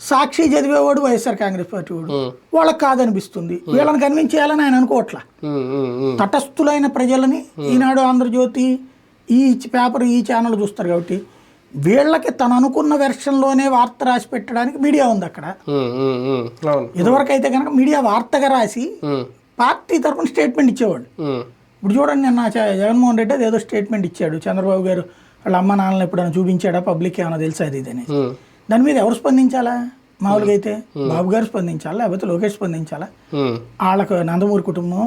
సాక్షి చదివేవాడు YSR Congress party వాడు వాళ్ళకి కాదనిపిస్తుంది. వీళ్ళని కన్విన్స్ చేయాలని ఆయన అనుకోవట్లా. తటస్థులైన ప్రజలని ఈనాడు, ఆంధ్రజ్యోతి, ఈ పేపర్, ఈ ఛానల్ చూస్తారు కాబట్టి వీళ్ళకి తను అనుకున్న వెర్షన్లోనే వార్త రాసి పెట్టడానికి మీడియా ఉంది అక్కడ. ఇదివరకు అయితే కనుక మీడియా వార్తగా రాసి పార్టీ తరఫున స్టేట్మెంట్ ఇచ్చేవాడు. ఇప్పుడు చూడండి, నిన్న జగన్మోహన్ రెడ్డి అది ఏదో స్టేట్మెంట్ ఇచ్చాడు. చంద్రబాబు గారు వాళ్ళ అమ్మ నాన్నలు ఎప్పుడైనా చూపించాడా, పబ్లిక్ ఏమైనా తెలుసా అది ఇది అనేది. దాని మీద ఎవరు స్పందించాలా? మామూలుగా అయితే బాబు గారు స్పందించాలా, లేకపోతే లోకేష్ స్పందించాలా, వాళ్ళకు నందమూరి కుటుంబం,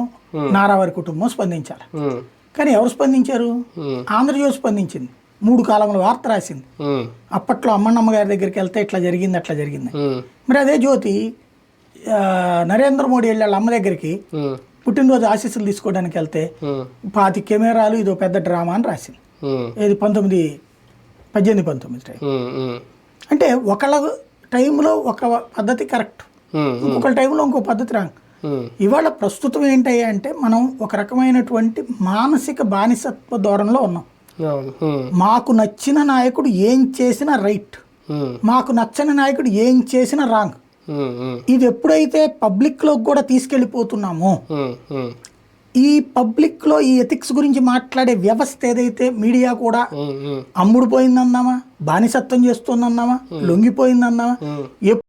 నారావారి కుటుంబం స్పందించాలా. కానీ ఎవరు స్పందించారు? ఆంధ్రజ్యోతి స్పందించింది. 3 కాలంలో వార్త రాసింది. అప్పట్లో అమ్మన్నమ్మ గారి దగ్గరికి వెళ్తే ఇట్లా జరిగింది, అట్లా జరిగింది. మరి అదే జ్యోతి నరేంద్ర మోడీ వెళ్ళి వాళ్ళ అమ్మ దగ్గరికి పుట్టినరోజు ఆశీస్సులు తీసుకోవడానికి వెళ్తే 5 కెమెరాలు, ఇదో పెద్ద డ్రామా అని రాసింది. ఇది 18-19 టైం. అంటే ఒకళ్ళ టైంలో ఒక పద్ధతి కరెక్ట్, ఇంకొకళ్ళ టైంలో ఇంకో పద్ధతి రాంగ్. ఇవాళ ప్రస్తుతం ఏంటయ్యా అంటే మనం ఒక రకమైనటువంటి మానసిక బానిసత్వ ధోరణిలో ఉన్నాం. మాకు నచ్చిన నాయకుడు ఏం చేసినా రైట్, మాకు నచ్చని నాయకుడు ఏం చేసినా రాంగ్. ఇది ఎప్పుడైతే పబ్లిక్ లో కూడా తీసుకెళ్లిపోతున్నామో, ఈ పబ్లిక్ లో ఈ ఎథిక్స్ గురించి మాట్లాడే వ్యవస్థ ఏదైతే మీడియా కూడా అమ్ముడుపోయిందన్నామా, బానిసత్వం చేస్తుందన్నామా, లొంగిపోయిందన్నామా,